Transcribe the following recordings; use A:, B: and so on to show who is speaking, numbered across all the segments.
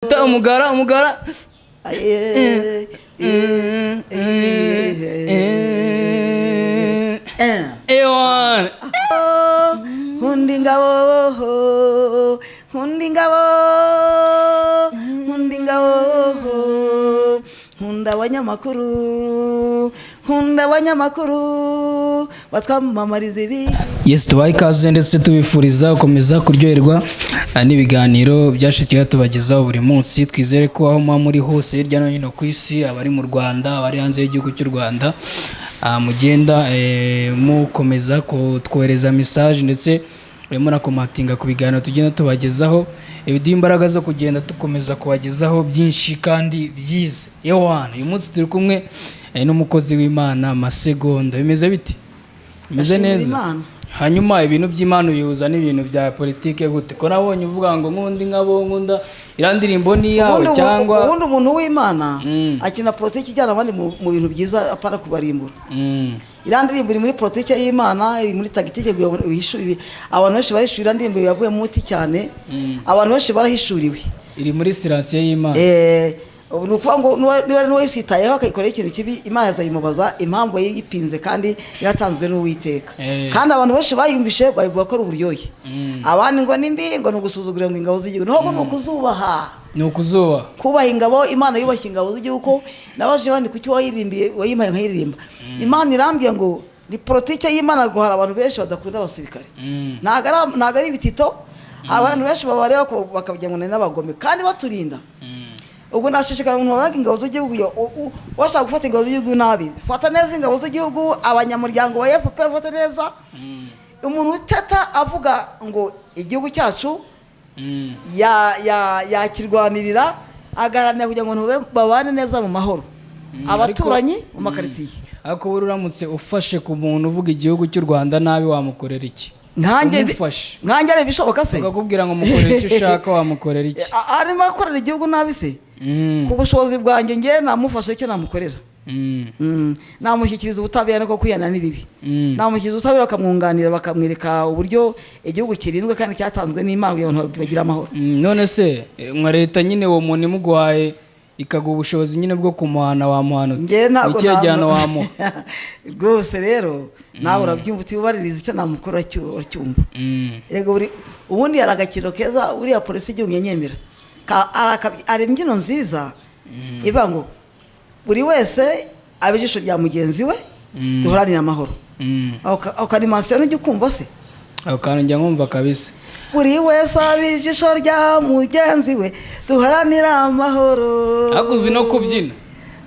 A: umugara
B: Hunda abanyamakuru batwamamariza ibi.
A: Yes, tubaye ikaze ndetse tubifuriza gukomeza kuryoherwa n'ibiganiro byashikiye tubagezaho buri munsi. Twizere ko aho muri hose hirya no hino ku isi, abari mu Rwanda, abari hanze y'igihugu cy'u Rwanda, mugenda mukomeza kutwohereza message ndetse munakomatinga ku biganiro tugenda tubagezaho, ibiduha imbaraga zo kugenda tukomeza kubagezaho byinshi kandi byiza. Yewana, uyu munsi turi kumwe n'umukozi w'Imana Masegonda. Bimeze biti? Bimeze neza? Hanyuma ibintu by'Imana uyihuza n'ibintu bya politike gute? Ko nabonye uvuga ngo nkundi nkabo nkunda irandirimbo ni yawe cyangwa
B: ubundi umuntu w'Imana akina politike ijyana abandi mu bintu byiza apana kubarimbura. Irandirimbo iri muri politike y'Imana, iri muri tagitike wihishurire. Abantu benshi barishurira indirimbo yavuye mu muti cyane. Abantu benshi barahishuriwe. Iri muri siransiye y'Imana. Nukuvuga ngo niba n'uwisitayeho akayikorera ikintu kibi, Imana yazayimubaza impamvu yipinze kandi yaratanzwe n'Uwiteka. Kandi abantu benshi bayumvishe bavuga ko ari uburyohe. Abandi ngo nimbi ngo nugusuzugura ngo ingabo z'igihugu. Noho ngo kuzubaha. Nukuzuba. Kubaha ingabo, Imana yubashye ingabo z'igihugu. Nabaje bandi kuki wayirimbiye wayimaye nkayiririmba. Imana irambye ngo ni politike y'Imana guhara abantu benshi badakunda abasirikare. Naga ari bitito. Abantu benshi babareba ko bakabijya ngo n'abagome kandi baturinda. Ubwo nashishikara umuntu waraga ingabo z'igihugu washaka gufata ingabo z'igihugu nabi. Fata neza ingabo z'igihugu, abanyamuryango wa FPR fata neza. Umuntu utata avuga ngo igihugu cyacu yakirwanirira agaharanira kugira ngo babane neza mu mahoro. Abaturanyi mu makaritsiye. Ariko uramutse ufashe ku muntu uvuga igihugu cy'u Rwanda nabi wamukorera iki? Nkanjye ari bishoboka se? Bakakubwira ngo mukorere icyo ushaka wamukorera iki? Arimo akorera igihugu nabi se? Ku bushobozi bwanjye nge namufashe icyo namukorera. Namushyikiriza ubutabera ko kwiyana n'ibibi. Namushyikiriza ubutabera bakamwunganira bakamwereka uburyo igihugu kirinzwe kandi cyatanzwe n'Imana kugira ngo bagira amahoro. None se nka leta nyine uwo muntu imuguhaye ikaguha ubushobozi nyine bwo kumuhana wamuhana icyajyana wamuha rwose rero nawe urabyumva utibaririza icyo namukora cyumva. Yego ubundi yari agakino keza uriya polisi igihugu yenyemera ari imbyino nziza ivuga ngo buri wese abijisho rya mugenzi we duhoranira amahoro. Ako karimansiyo n'ujya ukumva se? Ako kantu njya nkumva kabisa. Buri wese abijisho rya mugenzi we duharanira amahoro. Akuzi no kubyina.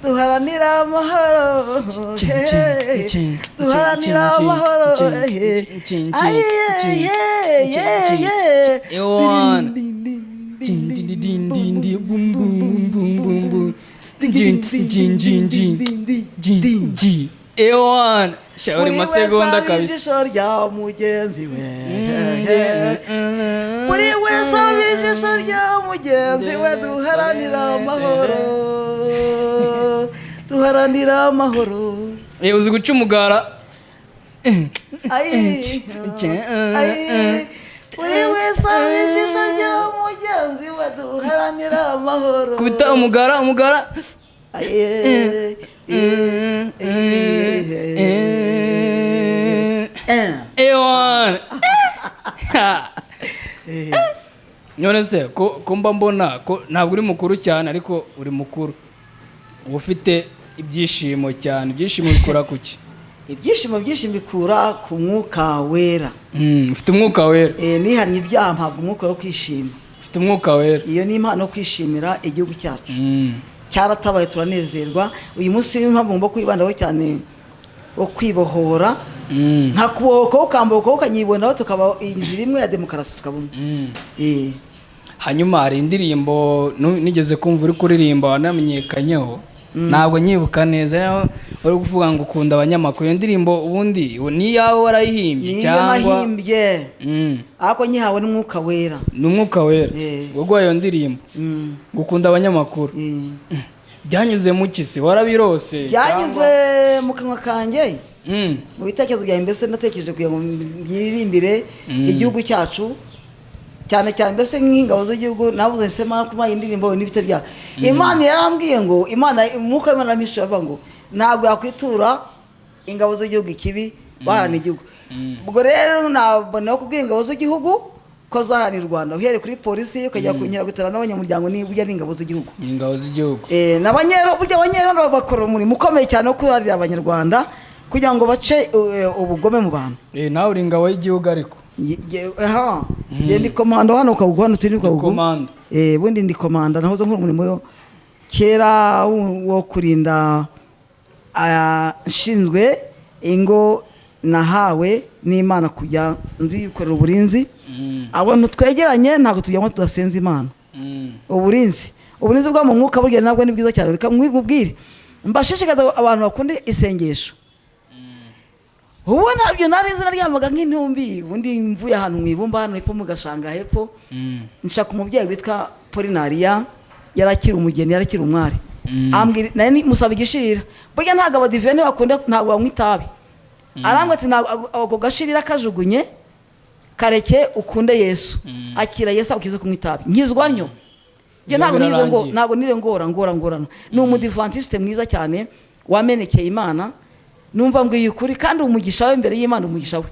B: Duharanira amahoro. Duharanira amahoro. Ewan shauri Masegonda kabisa. Ijisho rya mugenzi we. Buri wese abijisho rya mugenzi we duharanira amahoro. Duharanira amahoro. Uzi guca umugara? Buri wese abijisho rya mugenzi we duharanira amahoro. Kubita umugara. Ewan. None se ko mba mbona ko ntabwo uri mukuru cyane ariko uri mukuru. Ufite ibyishimo cyane. Ibyishimo bikura kuki? Ibyishimo bikura ku mwuka wera. Ufite umwuka wera? Nihanye ibyaha ntabwo umwuka wo kwishima. Ufite umwuka wera? Iyo ni impano yo kwishimira igihugu cyacu. Cyaratabaye turanezerwa. Uyu munsi impamvu ngomba kwibandaho cyane wo kwibohora. Nka kubohoka ukambuka ukanyibonaho tukaba inzira imwe ya demokarasi tukabona. Hanyuma hari indirimbo nigeze kumva uri kuririmba wanamenyekanyeho. Ntabwo nyibuka neza uri kuvuga ngo ukunda abanyamakuru. Iyo ndirimbo ubundi ni yawe warayihimbye cyangwa? Ni nahimbye. Ariko nyihawe n'umwuka wera. Ni umwuka wera. Ubwo iyo ndirimbo gukunda abanyamakuru. Byanyuze mu kisi warabirose? Byanyuze mu kanwa kanjye. Mu bitekerezo bya mbese natekereje kugira ngo mbiririmbire igihugu cyacu cyane cyane mbese nk'ingabo z'igihugu nabuze sema kuma indirimbo n'ibite bya Imana yarambwiye ngo Imana umwuka w'Imana misho avuga ngo ntabwo yakwitura ingabo z'igihugu ikibi baharana igihugu. Ubwo rero nabona kubwira ingabo z'igihugu ko zahana u Rwanda uhere kuri polisi ukajya kunyira gutara n'abanyamuryango ni burya n'ingabo z'igihugu.
A: Ingabo z'igihugu.
B: N'abanyero burya abanyero bakora umurimo ukomeye cyane wo kurarira abanyarwanda kugira ngo bace ubugome mu bantu.
A: Nawe uri ingabo y'igihugu ariko.
B: Je ndi komando hano ukagwana turi ukagwana.
A: Komando.
B: Bundi ndi komanda nahoze nkora umurimo yo kera wo kurinda nshinzwe ingo nahawe n'Imana kujya nzikorera uburinzi. Abantu twegeranye ntabwo tujyamo tudasenza Imana. Uburinzi bwa mu mwuka burya nabwo ni bwiza cyane. Reka mwigubwire mbashishikaza abantu bakunda isengesho. Ubona ibyo nari izina ryamaga nk'intumbi ubundi mvuye ahantu mwibumba hano hepfo mu gashanga hepfo nshaka umubyeyi witwa Polinaria yarakira umugeni yarakira umwari ambwira nari musaba igishirira burya ntago abadivene bakunda ntago bamwitabi arambwa ati ntago gashirira kajugunye kareke ukunde Yesu akira Yesu akize kumwitabi nkizwa nyo je ntago nire ngorana ni umudivantiste mwiza cyane wamenekeye Imana numva ngo yukuri kandi umugisha we imbere y'Imana umugisha we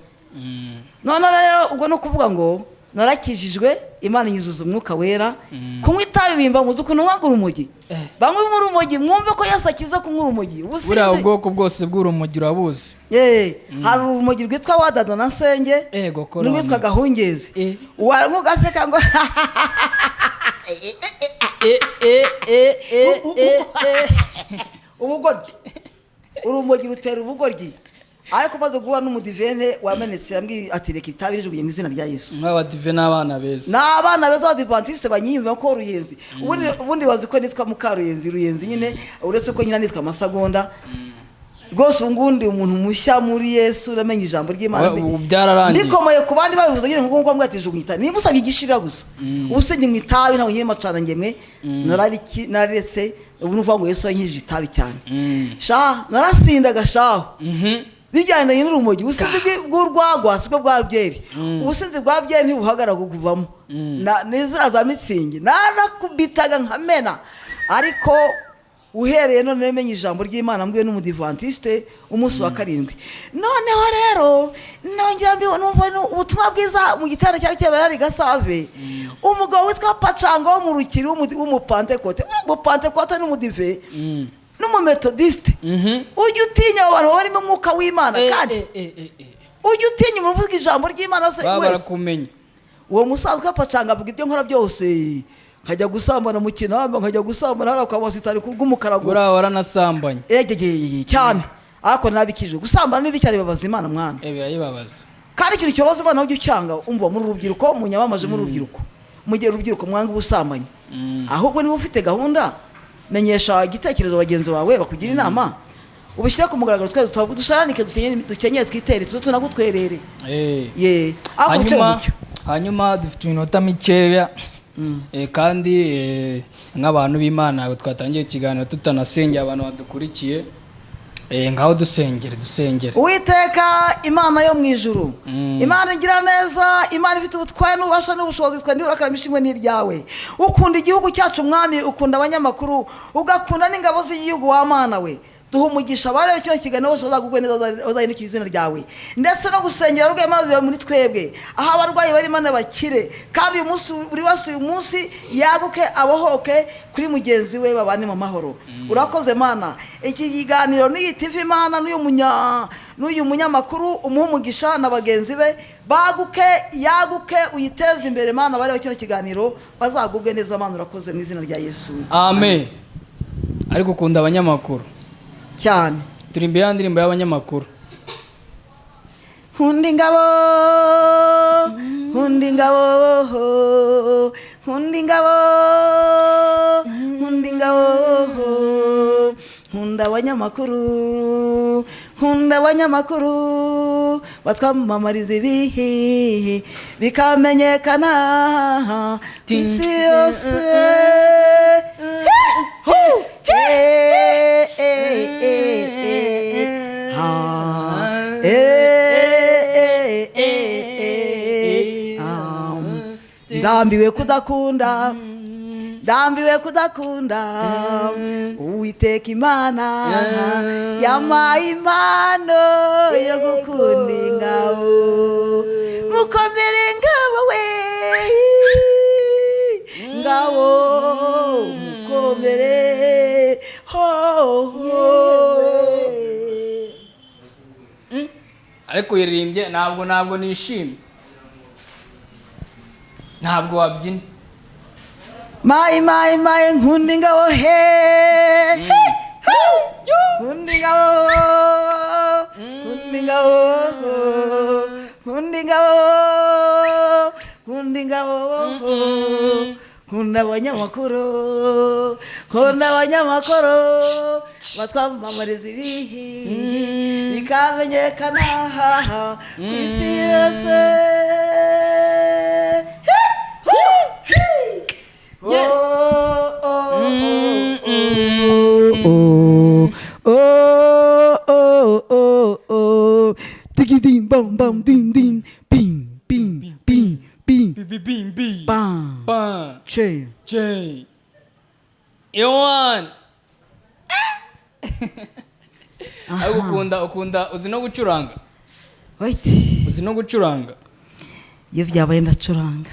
B: none rero ubwo no kuvuga ngo narakijijwe Imana inyuzuza umwuka wera kunywa itabi bimba muzi ukuntu mwagura umugi bamwe muri umugi mwumve ko Yesu akiza kunywa umugi
A: buriya ubwoko bwose bw'urumogi urabuzi
B: hari urumogi rwitwa wadada na senge n'urwitwa gahungezi warimo gaseka ngo ubugoryi urumogi rutera ubugoryi ariko maze guha n'umudivene wamenetse yambwiye ati reka itabi rijugunye mu izina rya Yesu.
A: Nk'abadivene abana beza b'Abadiventiste banyiyumva ko Ruyenzi ubundi bazi ko nitwa Ruyenzi nyine uretse ko nyina nitwa Masegonda rwose ungundi umuntu mushya muri Yesu uramenye ijambo ry'Imana byararangiye
B: ndikomeye ku bandi babivuze nyine ngo mbwa ati jugunyita niba usabye igishira gusa usenye mu itabi ntaho nyine macana ngemwe nararetse ubu nuvuga ngo Yesu yankije itabi cyane narasindaga shaho bijyanye n'urumogi ubusinzi bw'urwagwa sibwo bwa byeri ubusinzi bwa byeri ntibuhagara kuvamo n'izira za mitsingi narakubitaga nkamena ariko uhereye none nemenye ijambo ry'Imana mbwiye n'umudivantiste umunsi wa karindwi noneho rero nongera numva ubutumwa bwiza mu gitanda cyari cyabera Gasave umugabo witwa Pacanga wo mu rukiri w'umupantekote n'umudive n'umumetodiste ujye utinya abantu barimo umwuka w'Imana kandi ujye utinya umuvuga ijambo ry'Imana
A: wese
B: uwo musaza Pacanga avuga ibyo nkora byose nkajya gusambana mu kinamba nkajya gusambana hari akabasitari kubw'umukarago
A: waranasambanye
B: cyane ariko nabikijwe gusambana n'ibicyari babaza Imana mwana
A: birayibabaza
B: kandi ikintu cyobaza Imana ujye ucyanga umva muri urubyiruko munyamamaje muri urubyiruko mu gihe urubyiruko mwanga ubusambanyi ahubwo niba ufite gahunda menyesha igitekerezo bagenzi bawe bakugira inama ubishyira ku mugaragaro twese dusharanike dukenyeye twitere tunagutwerere
A: hanyuma dufite iminota mikeya kandi nk'abantu b'Imana twatangiye ikiganiro tutanasengera abantu badukurikiye ngaho dusengere
B: Uwiteka Imana yo mu ijuru Imana igira neza Imana ifite ubutware n'ububasha n'ubushobozi kandi urakaramisha imwe n'iryawe ukunda igihugu cyacu mwami ukunda abanyamakuru ugakunda n'ingabo z'igihugu wa Mana we duha umugisha barebe kino kiganiro bose bazagubwe neza bazayinukira izina ryawe ndetse no gusengera rugwe Imana biba muri twebwe aho abarwayi bari Imana bakire kandi uyu munsi buri wese uyu munsi yaguke abohoke kuri mugenzi we babane mu mahoro urakoze Mana iki kiganiro n'iyi TV Imana n'uyu munyamakuru umuhumugisha na bagenzi be baguke yaguke uyiteze imbere Mana barebe kino kiganiro bazagubwe neza Mana urakoze mu izina rya Yesu
A: amen ariko ukunda abanyamakuru
B: cyane
A: turi imbere y'indirimbo y'abanyamakuru
B: Hundi ngabo Hunda abanyamakuru batwamamariza ibihe bikamenyekana isi yose ndambiwe kudakunda ndambiwe kudakunda Uwiteka Imana yampaye impano yo gukunda ingabo mukomere ngabo we ngabo mukomere ho
A: ariko uyiririmbye ntabwo nishimye ntabwo wabyina
B: mayi nkunda ingabo he nkunda ingabo nkunda ingabo nkunda ingabo nkunda ingabo nkunda abanyamakuru batwamamariza ibihi bikamenyekana ku isi yose Digidim bam bam din din ping ping ping ping
A: bing bing
B: bam
A: bam
B: che
A: Yohan ukunda uzi no gucuranga
B: wait
A: uzi no gucuranga
B: iyo byabaye ndacuranga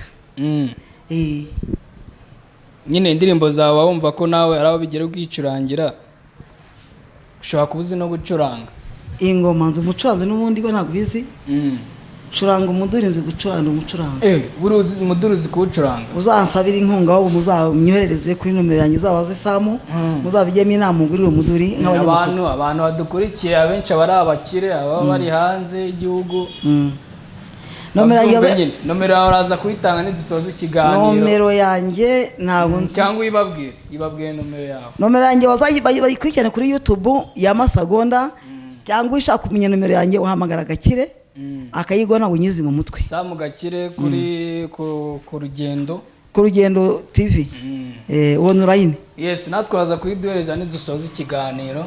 A: nyine indirimbo zawe wumva ko nawe araho bigera kwicurangira ushobora kuba uzi no gucuranga
B: ingoma nzi umucuranzi n'ubundi bo ntabwo bizi curanga umudurinzi gucuranga umucuranzi
A: buri umuduruzi kuwucuranga
B: uzansabira inkunga aho muzamyoherereze kuri nomero yanjye uzabaze Samu muzabigemo inama ugurire umuduri
A: abantu badukurikiye abenshi abari abakire ababa bari hanze y'igihugu nomero yawe uraza kuyitanga nidusoza ikiganiro
B: nomero yanjye ntabwo
A: cyangwa ibabwire
B: nomero yanjye bayikurikirane kuri YouTube ya Masegonda cyangwa ushaka kumenya nomero yanjye uhamagara Gakire akayigwa nawe unyizi mu mutwe
A: Samu Gakire kuri ku
B: rugendo TV online
A: yes natwe uraza kuyiduhereza nidusoza ikiganiro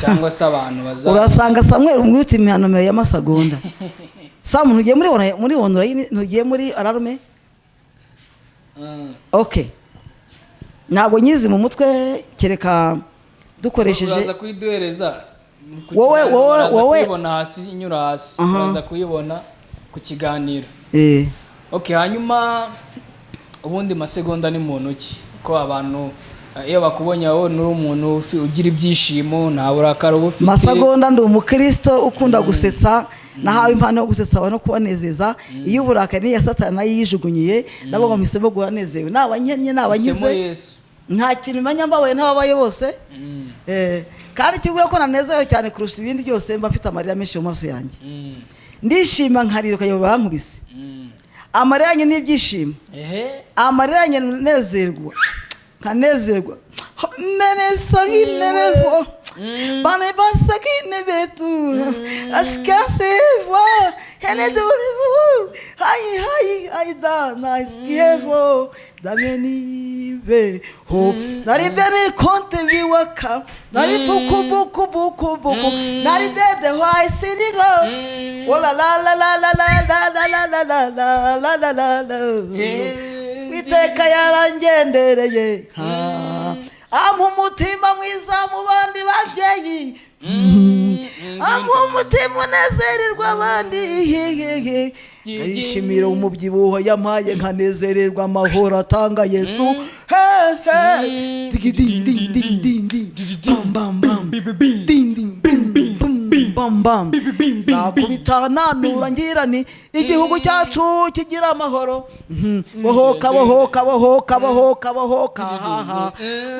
A: cyangwa se abantu
B: urasanga Samuel umwitse nomero ya Masegonda Samu ntugiye muri online ntugiye muri alarme okay ntabwo nyizi mu mutwe kereka dukoresheje
A: uraza kuyiduhereza
B: wowe
A: kubona hasi inyura hasi uraza kuyibona ku kiganiro okay hanyuma ubundi Masegonda ni muntu ki ko abantu iyo bakubonye wowe nuri umuntu ugira ibyishimo nta burakari ubufite
B: Masegonda ndi umukristo ukunda gusetsa nahawe impano yo gusetsa no kubanezeza iyo uburakari ya Satani yijugunyiye nabo ngomisemo guhanezewe nabanyennye nabanyize nta kintu manya mbabaye n'ababaye bose kandi kivuye ko nanezewe cyane kurusha ibindi byose mba mfite amarira menshi mu maso yanjye ndishima nkariruka yo bankubise amarira yanjye n'ibyishimo amarira yanjye nezerwa nkanezerwa menesa nk'inerevo bane basaki nebetu askaseva henedorevo hayi da naiskievo damenive ho nari bene konte viwaka nari buku nari dede hwai sinigo ola la la la la la la la la la la la la la Uwiteka yarangendereye ampa umutima mwiza mu bandi babyeyi ampa umutima unezererwa abandi yishimira umubyibuho yampaye nkanezererwa amahoro atanga Yesu nakubita nanura ngira ni igihugu cyacu kigira amahoro bohoka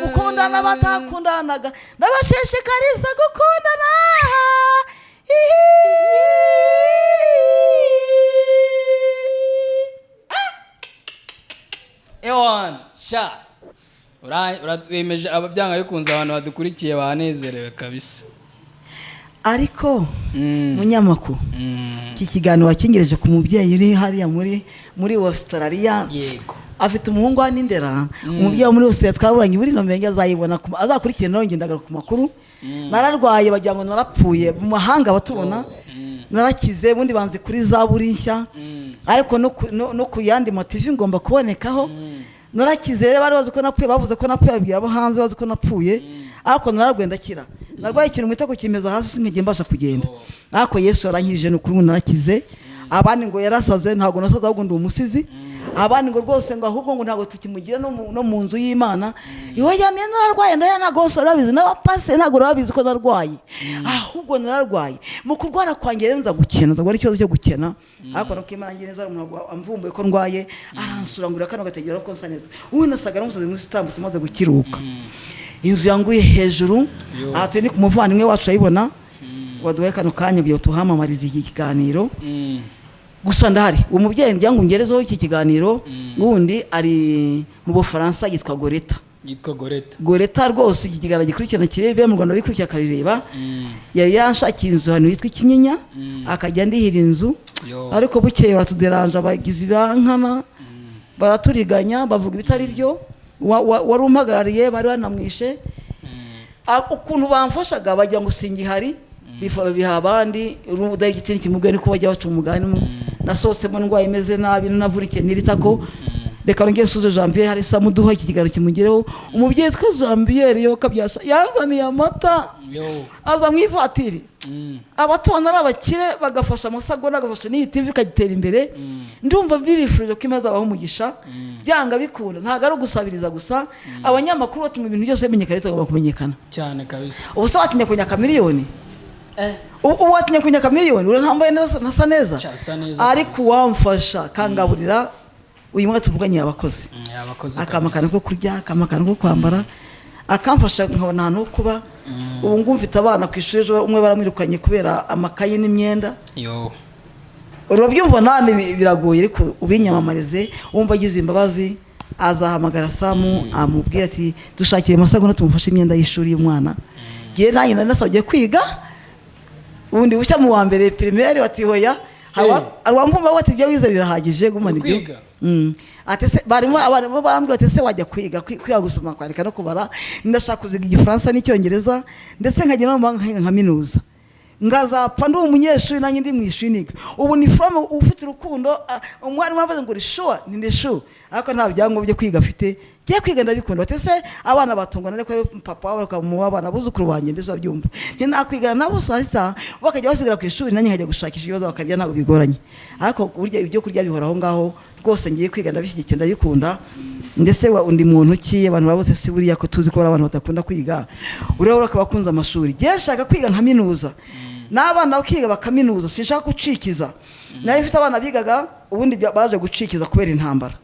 B: mukundana batakundanaga ndabashishikariza gukundana
A: Ewan sha urabemeje ababyanga bikunze abantu badukurikiye banezerewe kabisa
B: ariko munyamakuru iki kiganiro wakingereje ku mubyeyi uri hariya muri Australia
A: yego
B: afite umuhungu wa Nindera umubyeyi muri Australia twaburanye buri nomero yanjye azayibona azakurikira nawe ngendagaruka ku makuru nararwaye bagira ngo narapfuye mu mahanga batubona narakize bundi banze kuri za buri nshya ariko no ku yandi motivi ngomba kubonekaho. Narakize rero bari bazi ko napfuye, bavuze ko napfuye, babwira abo hanze bazi ko napfuye, ariko nararwaye ndakira. Narwaye ikintu mwita ko kimeza hasi sinigeze mbasha kugenda, ariko Yesu yarankije n'ukuri narakize. Abandi ngo yarasaze, ntabwo nasaze ahubwo ndi umusizi. Abandi ngo rwose ngo ahubwo ngo ntabwo tukimugira no mu nzu y'Imana. Iwe ya nararwaye ndaya ntabwo barabizi, n'abapasiteri ntabwo babizi ko narwaye, ahubwo nararwaye. Mu kurwara kwanjye rero nza gukena, nza ikibazo cyo gukena, ariko no kwimana ngira neza umuntu amvumbuye ko ndwaye, aransurangurira kano gategera ko nsa neza. Ubu nasaga n'umusozi mwisi tambutse maze gukiruka. Inzu yanguye hejuru, atuye ni ku muvandimwe wacu ayibona, waduhaye kano kanya kugira tuhamamarize iki kiganiro. Gusa ndahari umubyeyi njyangu ngerezeho iki kiganiro, wundi ari mu Bufaransa yitwa Goreta rwose. Iki kiganiro gikurikirana kirebe mu Rwanda bikurikira karireba. Yari yanshakiye inzu hano yitwa Ikinyinya, akajya ndihira inzu, ariko bukeye baratuderanje abagizi bankana, baraturiganya bavuga ibitari byo. Wari umpagarariye bari banamwishe, ukuntu bamfashaga bajya ngo singihari, biha abandi urubuda igitini kimugani ko bajya baca umugani. Nasohotsemo ndwaye imeze nabi, navurikiye niritako. Reka ngiye suze Jean Pierre hari samuduha iki kiganiro kimugireho. Umubyeyi twa Jean Pierre yo kabyasha yazaniye amata, aza mwifatiri. Abatwana arabakire bagafasha amasagonda, agafasha ni TV kagitera imbere. Ndumva bibifurije ko imaze abaho umugisha, byanga bikunda. Ntago ari gusabiriza gusa, abanyamakuru batuma ibintu byose bimenyekana, bitagomba kumenyekana
A: cyane kabisa.
B: Ubuse watinya kunyaka miliyoni, ubu watinya kunyaka miliyoni, urantambaye nasa neza, ariko wamfasha kangaburira. Uyu mwaka tuvuganye abakozi, akamakana ko kurya, akamakana ko kwambara, akamfasha nkabona ahantu ho kuba. Ubu ngumvita abana ku ishuri, umwe baramwirukanye kubera amakaye n'imyenda. Urabyumva nane biragoye, ariko ubinyamamarize. Wumva agize imbabazi, azahamagara Samu amubwira ati dushakire amasagonda tumufashe imyenda y'ishuri y'umwana. Giye nanjye nasabye kwiga, ubundi bushya mu wa mbere primaire bati hoya, arwamvumba bati ibyo wize birahagije gumana ibyo. Atese barimo barambwira ati se wajya kwiga gusoma kwandika no kubara. Ndashaka kuziga Igifaransa n'Icyongereza, ndetse nkagera mu nkaminuza, ngazapfa ndi umunyeshuri nanjye ndi mu ishuri niga. Ubu ni forme ufite urukundo, umwari wavuze ngo rishoa ni ndesho, ariko nta byangombwa byo kwiga afite. Giye kwiga ndabikunda. Atese abana batungana ariko papa wabo bakamuha abana buzukuru banjye ndetse babyumva. Ni nakwigana nabo sasita bakajya basigara ku ishuri, nanjye nkajya gushakisha ibibazo bakarya, ntabwo bigoranye. Ariko burya ibyo kurya bihoraho ngaho rwose. Ngiye kwiga ndabishyigikiye ndabikunda. Ndetse undi muntu ki abantu babose si buriya ko tuzi ko abantu batakunda kwiga, ureba akabakunza amashuri. Giye shaka kwiga nkaminuza, n'abana bakiga bakaminuza, sinshaka gucikiza. Nari mfite abana bigaga ubundi baje gucikiza kubera intambara.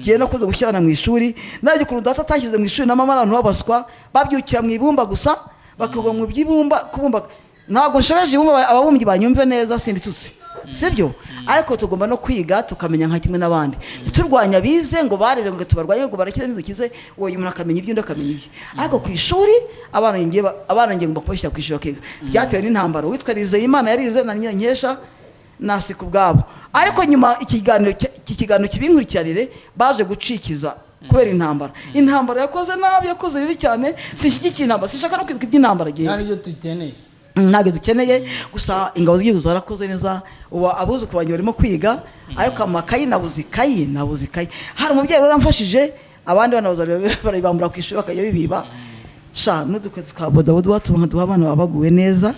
B: Giye no kuza gushyirana mu ishuri, naje ku data atangize mu ishuri na mama abantu babaswa babyukira mu ibumba gusa, bakagwa mu byibumba kubumba. Ntabwo nshobeje ibumba ababumbyi banyumve neza sinditutse, sibyo? Ariko tugomba no kwiga tukamenya nka kimwe n'abandi. Turwanya bize ngo bareze ngo tubarwanye ngo barakire n'izukize, uwo umuntu akamenya ibyo ndakamenya ibyo. Ariko ku ishuri abana ngiye ngomba kubashyira ku ishuri bakiga. Byatewe n'intambara. Witwa Imana yarize na Nyirankesha nasi ku bwabo, ariko nyuma iki kiganiro kibinkurikiranire baje gucikiza kubera intambara. Intambara yakoze nabi, yakoze bibi cyane. Sinshyigikiye intambara, sinshaka no kwibuka iby'intambara gihe. Ntabwo dukeneye gusa. Ingabo z'igihugu zarakoze neza, ubu abuzukuru banjye barimo kwiga, ariko amakayi nabuze ikayi. Hari umubyeyi waramfashije, abandi bana barabambura ku ishuri bakajya bibiba. Sha n'udukweto twa bodaboda batuma duha abana babaguwe neza.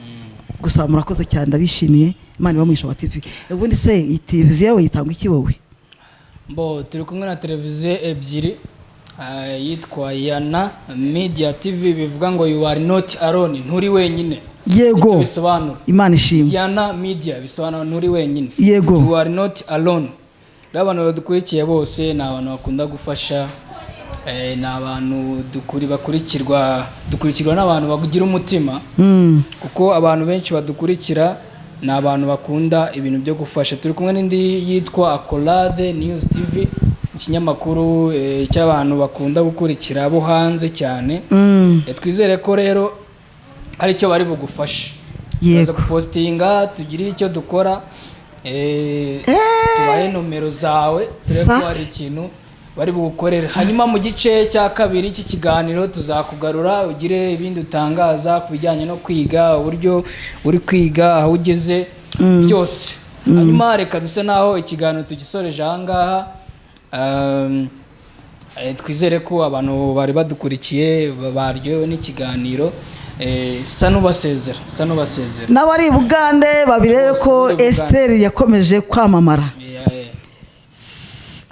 B: Gusa murakoze cyane, ndabishimiye. Imana ibamwisha wa TV. Ubundi se iyi televiziyo yawe yitanga iki wowe?
A: Turi kumwe na televiziyo ebyiri, yitwa Yana Media TV, bivuga ngo you are not alone, nturi wenyine.
B: Yego, Imana ishimwe.
A: Yana Media bisobanura nturi wenyine.
B: Yego,
A: you are not alone. Abantu badukurikiye bose ni abantu bakunda gufasha, ni abantu bakurikirwa n'abantu bagira umutima, kuko abantu benshi badukurikira ni abantu bakunda ibintu byo gufasha. Turi kumwe n'indi yitwa Akorade News TV, ikinyamakuru cy'abantu bakunda gukurikira abo hanze cyane. Twizere ko rero ari cyo bari bugufashe. Tuza gupostinga, tugire icyo dukora, tubahe nomero zawe, turebe ko hari ikintu bari bugukorera. Hanyuma mu gice cya kabiri cy'ikiganiro tuzakugarura ugire ibindi utangaza ku bijyanye no kwiga, uburyo uri kwiga, aho ugeze byose. hanyuma reka duse naho ikiganiro tugisoreje ahangaha. Twizere ko abantu bari badukurikiye baryohewe n'ikiganiro. Sa n'ubasezera
B: n'abari Bugande babirebe ko Esther yakomeje kwamamara.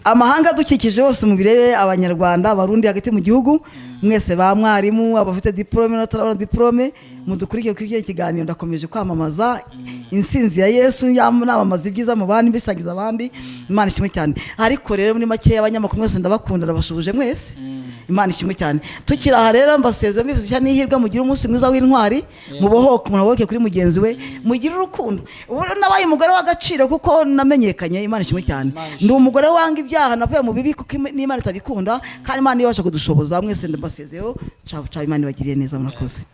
B: Amahanga dukikije bose mu birebe, abanyarwanda abarundi hagati mu gihugu, mwese ba mwarimu abafite diplome n'atarabona diplome, mudukurikiye ku iki kiganiro. Ndakomeje kwamamaza insinzi ya Yesu, namamaza ibyiza mu bandi, bisagiza abandi. Imana ishimwe cyane. Ariko rero muri make abanyamakuru mwese ndabakunda, ndabashubuje mwese. Imana ishimwe cyane. Tukira aha rero mbasezera mbivuze n'ihirwe, mugira umunsi mwiza w'intwari, mubohoke munaboke kuri mugenzi we, mugira urukundo. Ubu nabaye umugore w'agaciro kuko namenyekanye. Imana ishimwe cyane. Ndi umugore wanga ibyaha, navuye mu bibi kuko n'Imana itabikunda, kandi Imana ibasha kudushoboza. Mwese ndabasezeraho. Ciao ciao, Imana ibagiriye neza, murakoze.